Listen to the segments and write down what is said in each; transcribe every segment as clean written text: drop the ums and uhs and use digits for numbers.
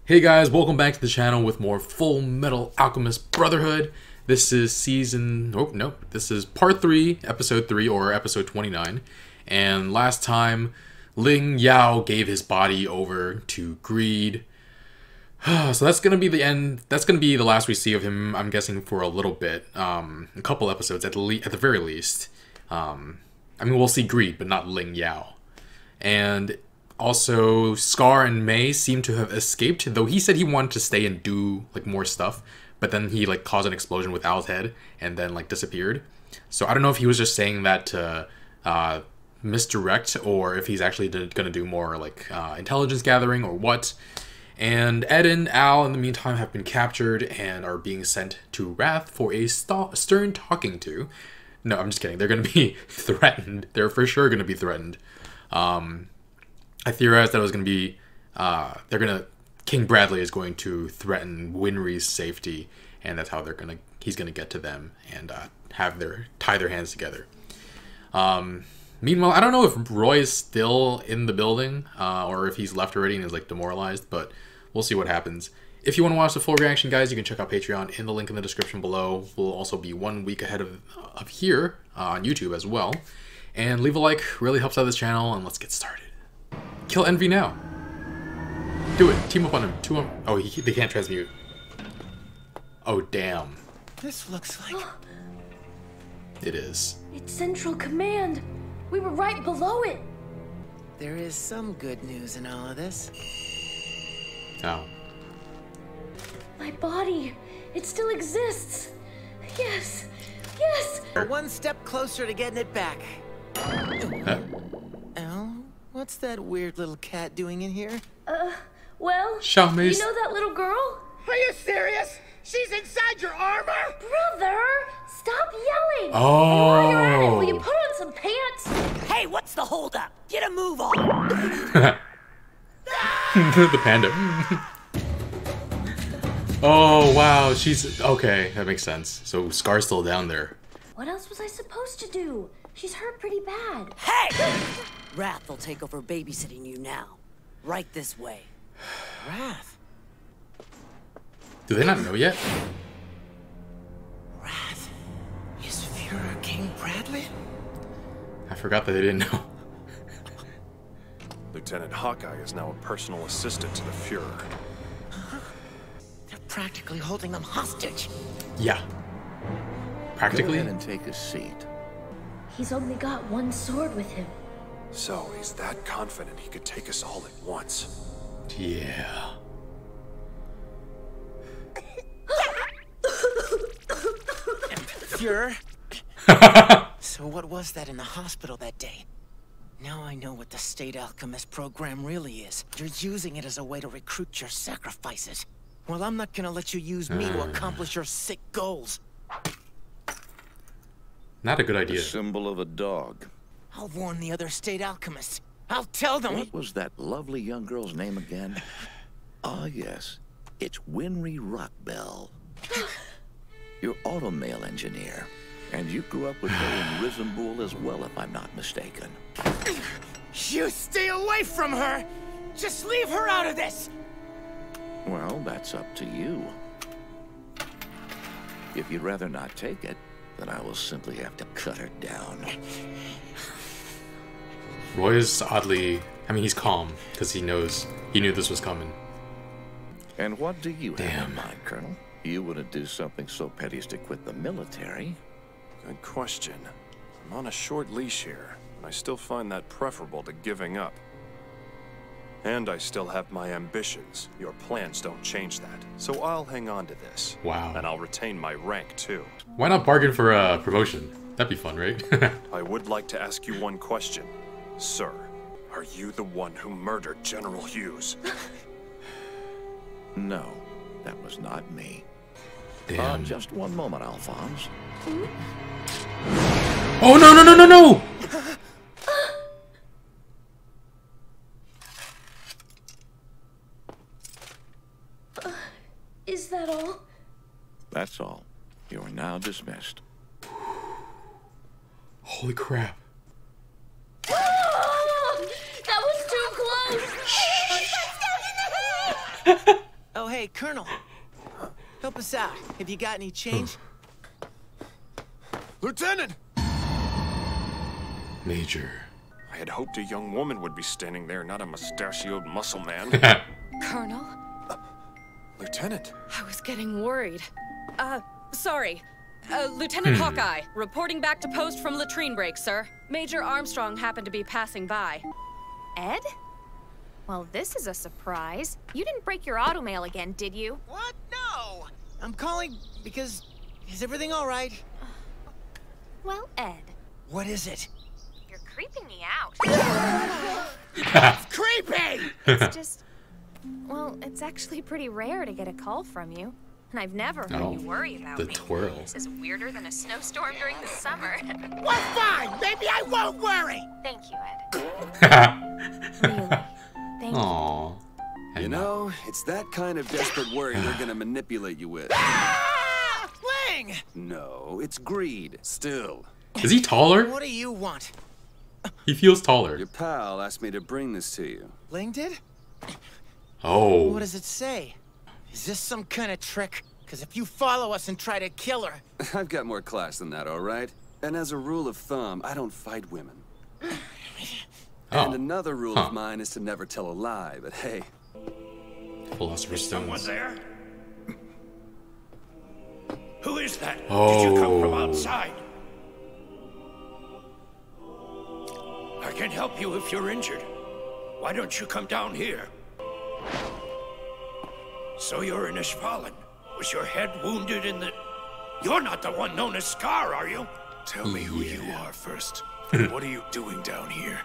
Hey guys, welcome back to the channel with more Fullmetal Alchemist Brotherhood. This is this is part 3, episode 3, or episode 29. And last time, Ling Yao gave his body over to greed. So that's gonna be the end. That's gonna be the last we see of him, I'm guessing, for a little bit. A couple episodes at the very least. I mean, we'll see greed, but not Ling Yao. And also, Scar and Mei seem to have escaped, though he said he wanted to stay and do like more stuff, but then he like caused an explosion with Al's head and then like disappeared. So I don't know if he was just saying that to misdirect, or if he's actually gonna do more like intelligence gathering or what. And Ed and Al in the meantime have been captured and are being sent to Wrath for a stern talking to. No, I'm just kidding. They're gonna be threatened. They're for sure gonna be threatened. I theorized that it was going to be, King Bradley is going to threaten Winry's safety, and that's how he's going to get to them and tie their hands together. Meanwhile, I don't know if Roy is still in the building, or if he's left already and is like demoralized, but we'll see what happens. If you want to watch the full reaction, guys, you can check out Patreon in the link in the description below. We'll also be 1 week ahead of here on YouTube as well. And leave a like, really helps out this channel, and let's get started. Kill Envy now. Do it. Team up on him. Oh, they can't transmute. Oh, damn. This looks like... It is. It's Central Command. We were right below it. There is some good news in all of this. Oh. My body. It still exists. Yes. Yes. We're one step closer to getting it back. Al? What's that weird little cat doing in here? Well, Xiaomei's... you know that little girl? Are you serious? She's inside your armor? Brother, stop yelling. Oh. And while you're at it, will you put on some pants? Hey, what's the holdup? Get a move on. The panda. Oh, wow. She's... Okay, that makes sense. So Scar's still down there. What else was I supposed to do? She's hurt pretty bad. Hey! Wrath will take over babysitting you now. Right this way. Wrath? Do they not know yet? Wrath? Is Fuhrer King Bradley? I forgot that they didn't know. Lieutenant Hawkeye is now a personal assistant to the Fuhrer. They're practically holding them hostage. Yeah. Practically? Go ahead and take a seat. He's only got one sword with him. So he's that confident he could take us all at once. Yeah. Fuhrer? So what was that in the hospital that day? Now I know what the State Alchemist program really is. You're using it as a way to recruit your sacrifices. Well, I'm not gonna let you use me to accomplish your sick goals. Not a good The idea. symbol of a dog. I'll warn the other State Alchemists. I'll tell them. What was that lovely young girl's name again? Ah, yes. It's Winry Rockbell. You're automail engineer. And you grew up with her in Risenbull as well, if I'm not mistaken. You stay away from her! Just leave her out of this! Well, that's up to you. If you'd rather not take it, then I will simply have to cut her down. Roy is oddly... I mean, he's calm, because he knew this was coming. And what do you have Damn. in mind, Colonel? You wouldn't do something so petty as to quit the military. Good question. I'm on a short leash here, and I still find that preferable to giving up. And I still have my ambitions. Your plans don't change that. So I'll hang on to this. Wow. And I'll retain my rank, too. Why not bargain for a promotion? That'd be fun, right? I would like to ask you one question. Sir, are you the one who murdered General Hughes? No, that was not me. Damn. Just one moment, Alphonse. Oh, no, no, no, no, no! Is that all? That's all. You are now dismissed. Holy crap. That was too close! Hey, Colonel. Help us out. Have you got any change? Lieutenant! Major. I had hoped a young woman would be standing there, not a mustachioed muscle man. Colonel? Lieutenant! I was getting worried. Sorry. Lieutenant Hawkeye, reporting back to post from latrine break, sir. Major Armstrong happened to be passing by. Ed? Well, this is a surprise. You didn't break your automail again, did you? What? No! I'm calling because... Is everything all right? Well, Ed, What is it? you're creeping me out. Creepy! It's just... Well, it's actually pretty rare to get a call from you. And I've never heard Oh, you worry about the me. twirl. This is weirder than a snowstorm during the summer. Well, fine. Maybe I won't worry. Thank you, Ed. Really. Thank you. Aww. You know, it's that kind of desperate worry they're gonna manipulate you with. Ah! Ling! No, it's greed. Still. Is he taller? What do you want? He feels taller. Your pal asked me to bring this to you. Ling did? Oh. What does it say? Is this some kind of trick? Because if you follow us and try to kill her... I've got more class than that, all right? And as a rule of thumb, I don't fight women. And another rule of mine is to never tell a lie, but hey. Philosopher's Stones. There? Who is that? Oh. Did you come from outside? I can help you if you're injured. Why don't you come down here? So you're in Ishvalan. Was your head wounded in the... You're not the one known as Scar, are you? Tell me who you are first. What are you doing down here?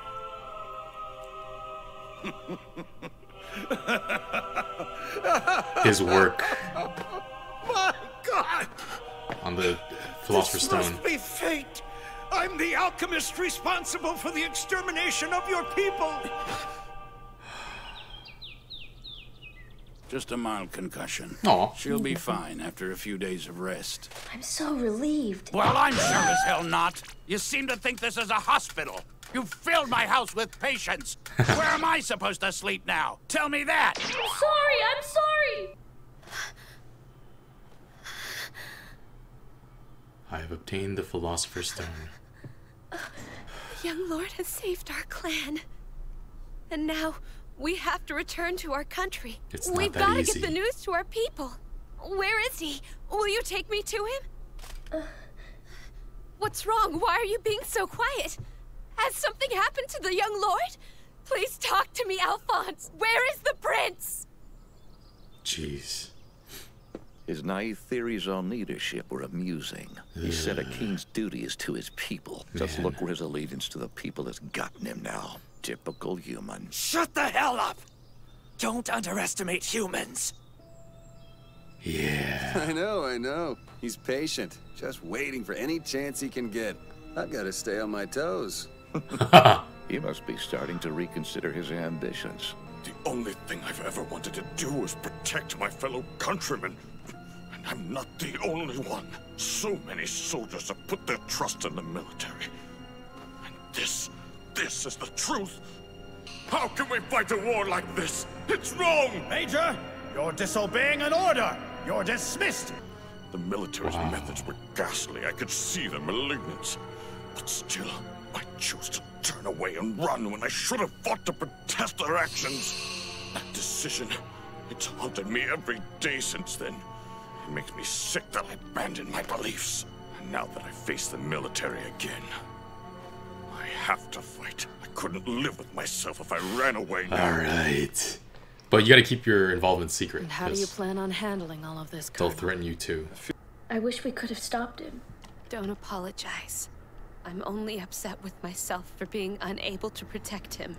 His work My God! on the Philosopher's This Stone. must be fate. I'm the alchemist responsible for the extermination of your people. Just a mild concussion. Aw. She'll be fine after a few days of rest. I'm so relieved. Well, I'm sure as hell not. You seem to think this is a hospital. You filled my house with patients. Where am I supposed to sleep now? Tell me that. I'm sorry, I'm sorry! I have obtained the Philosopher's Stone. Young Lord has saved our clan. And now we have to return to our country. It's not We've that got to easy. get the news to our people. Where is he? Will you take me to him? What's wrong? Why are you being so quiet? Has something happened to the young lord? Please talk to me, Alphonse. Where is the prince? Jeez. His naive theories on leadership were amusing. He said a king's duty is to his people. Just Man. look where his allegiance to the people has gotten him now. Typical human. Shut the hell up! Don't underestimate humans. Yeah. I know. He's patient, just waiting for any chance he can get. I've got to stay on my toes. He must be starting to reconsider his ambitions. The only thing I've ever wanted to do was protect my fellow countrymen. And I'm not the only one. So many soldiers have put their trust in the military. And this is the truth. How can we fight a war like this? It's wrong! Major, you're disobeying an order. You're dismissed. The military's methods were ghastly. I could see their malignance. But still, I chose to turn away and run when I should have fought to protest their actions. That decision, it's haunted me every day since then. It makes me sick that I abandoned my beliefs. And now that I face the military again, I have to fight. I couldn't live with myself if I ran away now. Alright. But you gotta keep your involvement secret. And how do you 'cause plan on handling all of this, they'll Colonel? threaten you too. I wish we could have stopped him. Don't apologize. I'm only upset with myself for being unable to protect him.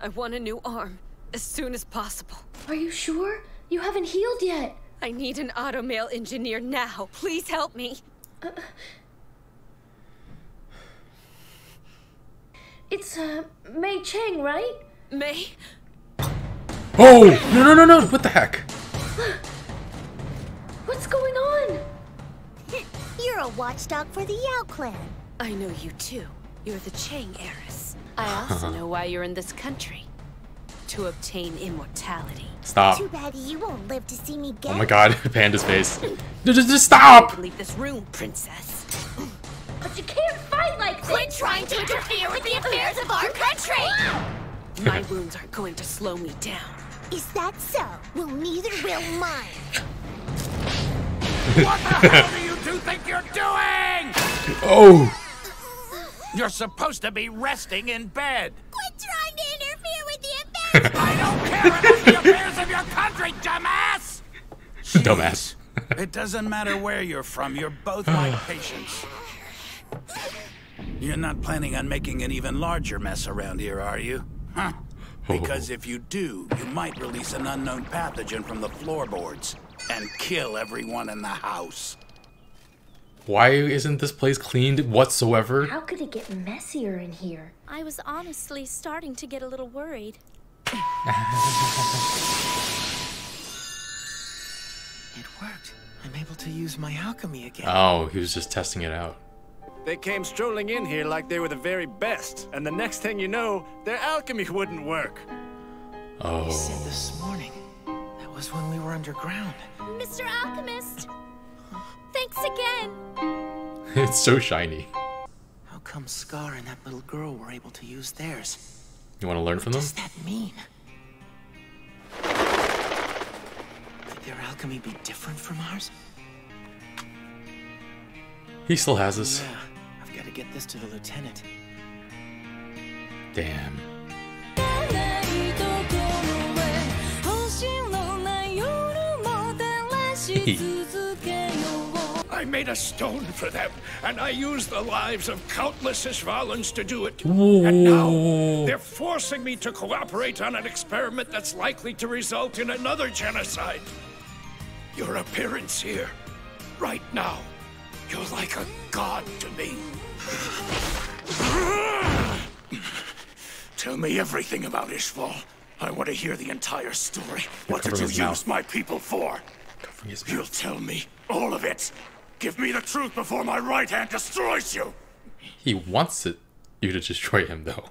I want a new arm as soon as possible. Are you sure? You haven't healed yet. I need an automail engineer now. Please help me. It's, Mei Cheng, right? May? Oh! No! What the heck? What's going on? You're a watchdog for the Yao clan. I know you too. You're the Chang heiress. I also know why you're in this country. to obtain immortality. Stop. Too bad you won't live to see me get Oh my god, Panda's face. Just stop! Leave this room, princess. But you can't fight like this! Quit trying to interfere with the affairs of our country! My wounds aren't going to slow me down. Is that so? Well, neither will mine. What the hell do you two think you're doing? Oh! You're supposed to be resting in bed. Quit trying to interfere with the affairs. I don't care about the affairs of your country, dumbass! Dumbass. It doesn't matter where you're from, you're both my patients. You're not planning on making an even larger mess around here, are you? Huh? Because if you do, you might release an unknown pathogen from the floorboards and kill everyone in the house. Why isn't this place cleaned whatsoever? How could it get messier in here? I was honestly starting to get a little worried. It worked. I'm able to use my alchemy again. Oh, he was just testing it out. They came strolling in here like they were the very best, and the next thing you know, their alchemy wouldn't work. Oh. You said this morning. That was when we were underground. Mr. Alchemist! Thanks again! It's so shiny. How come Scar and that little girl were able to use theirs? You want to learn from them? What does that mean? Could their alchemy be different from ours? He still has this. Yeah, I've got to get this to the lieutenant. Damn. I made a stone for them, and I used the lives of countless Ishvalans to do it. Ooh. And now, they're forcing me to cooperate on an experiment that's likely to result in another genocide. Your appearance here, right now, you're like a god to me. Tell me everything about Ishval. I want to hear the entire story. What did you use my people for? You'll tell me all of it. Give me the truth before my right hand destroys you. He wants you to destroy him, though.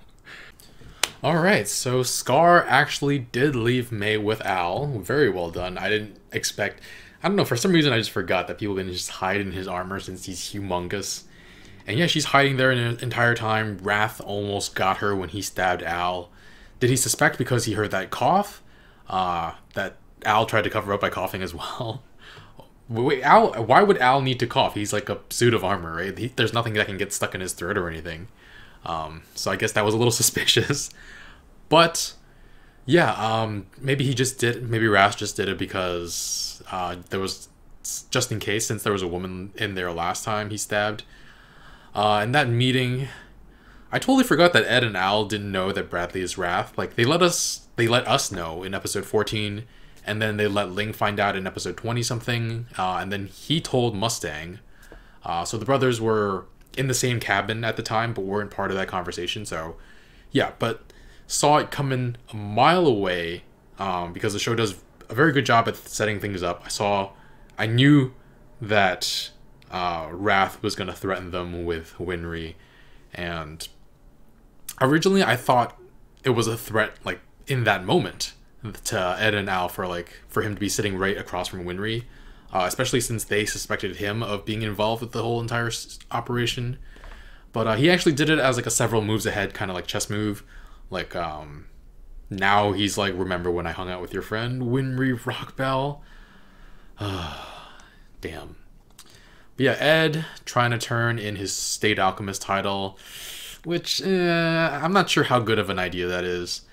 Alright, so Scar actually did leave May with Al. Very well done. I didn't expect... I don't know, for some reason I just forgot that people can just hide in his armor since he's humongous. And yeah, she's hiding there the entire time. Wrath almost got her when he stabbed Al. Did he suspect because he heard that cough? That Al tried to cover up by coughing as well. Wait, Al, why would Al need to cough? He's like a suit of armor, right? There's nothing that can get stuck in his throat or anything. So I guess that was a little suspicious. But, yeah, maybe he just did, maybe Ras just did it because there was, just in case, since there was a woman in there last time he stabbed. In that meeting, I totally forgot that Ed and Al didn't know that Bradley is Wrath. Like, they let us know in episode 14, and then they let Ling find out in episode 20-something, and then he told Mustang. So the brothers were in the same cabin at the time, but weren't part of that conversation, so... Yeah, but saw it coming a mile away, because the show does a very good job at setting things up. I knew that Wrath was going to threaten them with Winry, and originally I thought it was a threat, like, in that moment to Ed and Al for him to be sitting right across from Winry, especially since they suspected him of being involved with the whole entire operation. But he actually did it as like a several moves ahead, kind of like chess move. Like, now he's like, remember when I hung out with your friend Winry Rockbell? Damn. But yeah, Ed trying to turn in his State Alchemist title, which I'm not sure how good of an idea that is.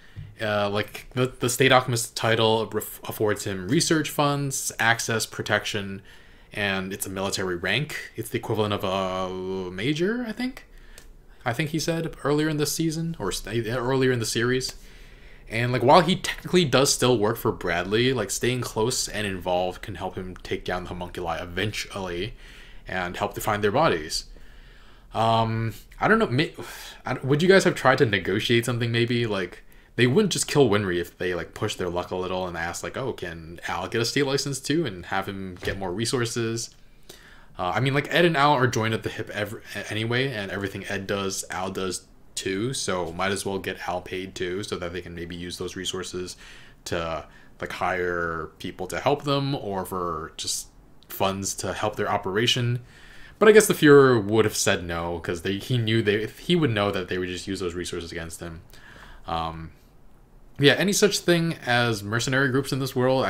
Like, the State Alchemist title affords him research funds, access, protection, and it's a military rank. It's the equivalent of a major, I think. I think he said earlier in the season, or earlier in the series. And, like, while he technically does still work for Bradley, like, staying close and involved can help him take down the homunculi eventually and help to find their bodies. I don't know, would you guys have tried to negotiate something maybe? Like, they wouldn't just kill Winry if they, like, pushed their luck a little and asked, like, oh, can Al get a state license too? And have him get more resources. I mean, like, Ed and Al are joined at the hip anyway, and everything Ed does, Al does too, so might as well get Al paid too, so that they can maybe use those resources to like hire people to help them, or for just funds to help their operation. But I guess the Fuhrer would have said no, because he would know that they would just use those resources against him. Yeah, any such thing as mercenary groups in this world,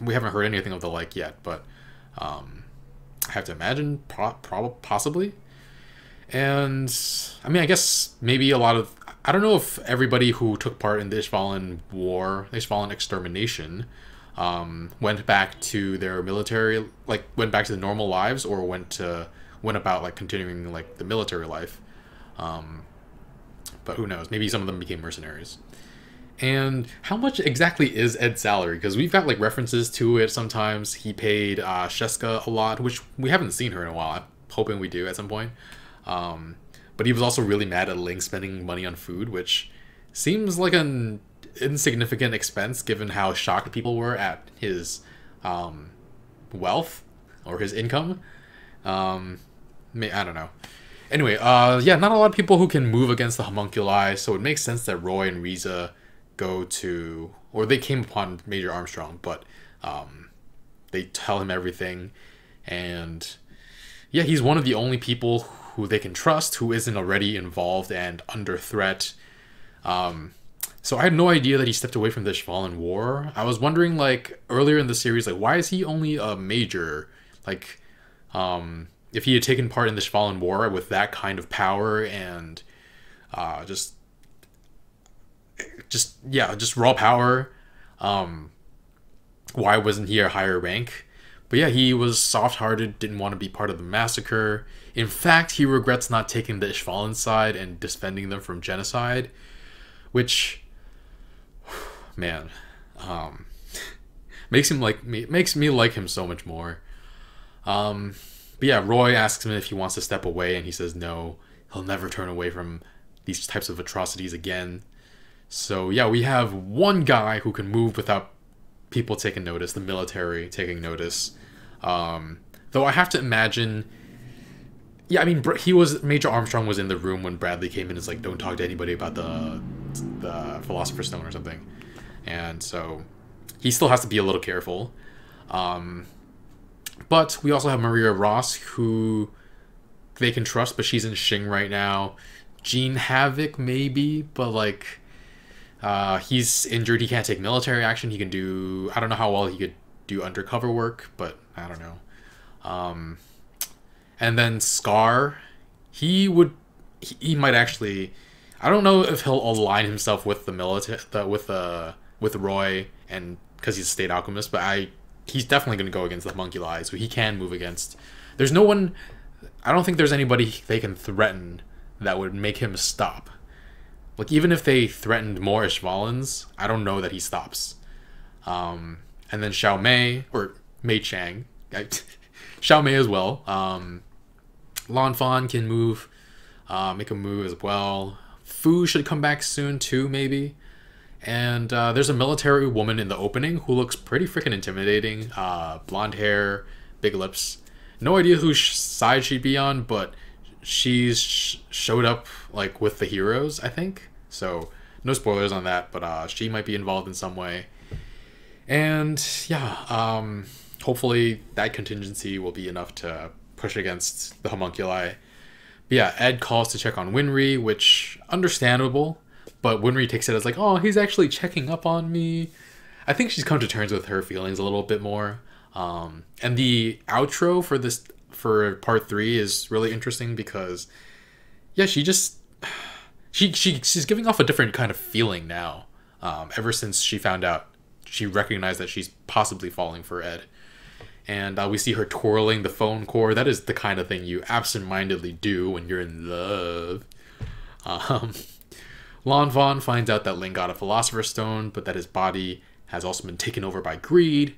we haven't heard anything of the like yet, but I have to imagine possibly. And I mean, I guess maybe I don't know if everybody who took part in the Ishvalan war, Ishvalan extermination, went back to their military, like went back to the normal lives, or went about like continuing like the military life. But who knows? Maybe some of them became mercenaries. And how much exactly is Ed's salary? Because we've got like references to it sometimes. He paid Sheska a lot, which we haven't seen her in a while. I'm hoping we do at some point. But he was also really mad at Ling spending money on food, which seems like an insignificant expense given how shocked people were at his wealth or his income. I don't know. Anyway, yeah, not a lot of people who can move against the homunculi, so it makes sense that Roy and Riza they came upon Major Armstrong, but they tell him everything, and yeah, he's one of the only people who they can trust who isn't already involved and under threat. So I had no idea that he stepped away from the Ishvalan war. I was wondering, like, earlier in the series, like, why is he only a major? Like, if he had taken part in the Ishvalan war with that kind of power and just raw power, why wasn't he a higher rank? But yeah, he was soft-hearted, didn't want to be part of the massacre. In fact, he regrets not taking the Ishvalan side and defending them from genocide, which, man, makes me like him so much more. But yeah, Roy asks him if he wants to step away, and he says no. He'll never turn away from these types of atrocities again. So yeah, we have one guy who can move without people taking notice, the military taking notice. Though I have to imagine, yeah, I mean, Major Armstrong was in the room when Bradley came in and was like, don't talk to anybody about the Philosopher's Stone or something. And so he still has to be a little careful. But we also have Maria Ross, who they can trust, but she's in Xing right now. Gene Havoc, maybe, but like, he's injured. He can't take military action. He can do, I don't know how well he could do undercover work, but I don't know. And then Scar, he might actually, I don't know if he'll align himself with the military, with Roy, and because he's a state alchemist, but he's definitely going to go against the homunculi, so he can move against. There's no one, I don't think there's anybody they can threaten that would make him stop. Like, even if they threatened more Ishvalans, I don't know that he stops. And then Xiao Mei, or Mei Chang, Xiao Mei as well. Lan Fan can move, make a move as well. Fu should come back soon too, maybe. And there's a military woman in the opening who looks pretty freaking intimidating. Blonde hair, big lips. No idea whose side she'd be on, but she's showed up like with the heroes, I think. So no spoilers on that, but she might be involved in some way. And yeah, hopefully that contingency will be enough to push against the homunculi. But yeah, Ed calls to check on Winry, which understandable, but Winry takes it as like, oh, he's actually checking up on me. I think she's come to terms with her feelings a little bit more. And the outro for part 3 is really interesting because, yeah, she's giving off a different kind of feeling now. Ever since she found out, she recognized that she's possibly falling for Ed. And we see her twirling the phone cord. That is the kind of thing you absentmindedly do when you're in love. Lan Van finds out that Ling got a Philosopher's Stone, but that his body has also been taken over by greed.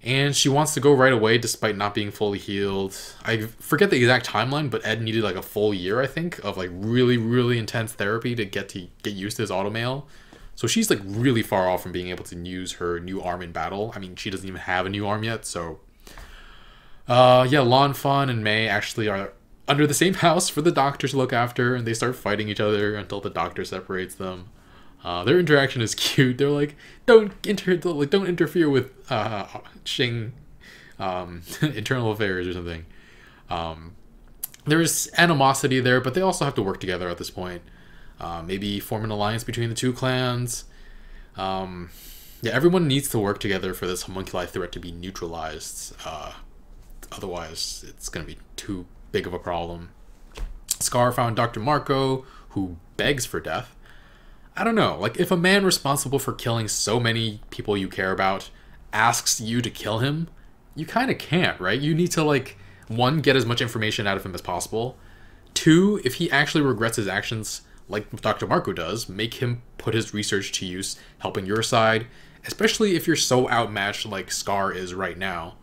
And she wants to go right away despite not being fully healed. I forget the exact timeline, but Ed needed like a full year, I think, of like really, really intense therapy to get used to his automail. So she's like really far off from being able to use her new arm in battle. I mean, she doesn't even have a new arm yet, so... yeah, Lan Fan and Mei actually are under the same house for the doctor to look after, and they start fighting each other until the doctor separates them. Their interaction is cute. They're like, don't interfere with Xing internal affairs or something. There's animosity there, but they also have to work together at this point. Maybe form an alliance between the two clans. Yeah, everyone needs to work together for this homunculi threat to be neutralized. Otherwise, it's going to be too big of a problem. Scar found Dr. Marco, who begs for death. I don't know, like, if a man responsible for killing so many people you care about asks you to kill him, you kind of can't, right? You need to, like, 1, get as much information out of him as possible. 2, if he actually regrets his actions, like Dr. Marco does, make him put his research to use, helping your side, especially if you're so outmatched like Scar is right now.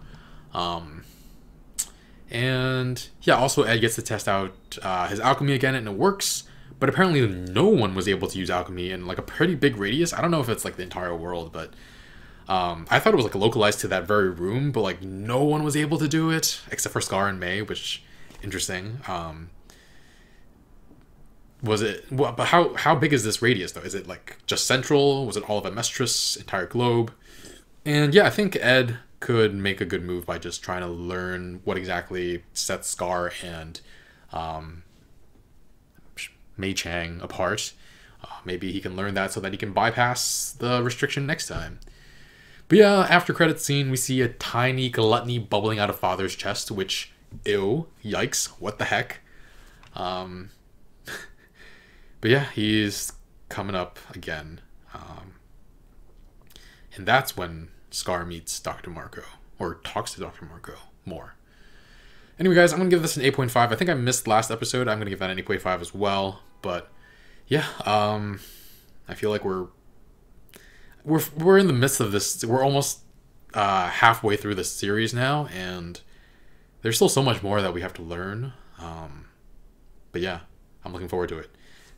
And yeah, also Ed gets to test out his alchemy again, and it works, but apparently no one was able to use alchemy in like a pretty big radius. I don't know if it's like the entire world, but I thought it was like localized to that very room, but like no one was able to do it except for Scar and May, which interesting. Was it, well, but how big is this radius though? Is it like just central? Was it all of Amestris, entire globe? And yeah, I think Ed could make a good move by just trying to learn what exactly sets Scar and Mei Chang apart. Maybe he can learn that so that he can bypass the restriction next time. But yeah, after credits scene, we see a tiny gluttony bubbling out of Father's chest, which, ew, yikes, what the heck. But yeah, he's coming up again. And that's when Scar meets Dr. Marco, or talks to Dr. Marco more. Anyway, guys, I'm going to give this an 8.5. I think I missed last episode. I'm going to give that an 8.5 as well. But yeah, I feel like we're in the midst of this. We're almost halfway through this series now, and there's still so much more that we have to learn. But yeah, I'm looking forward to it.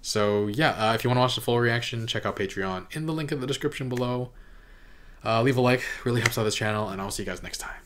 So yeah, if you want to watch the full reaction, check out Patreon in the link in the description below. Leave a like, really helps out this channel, and I'll see you guys next time.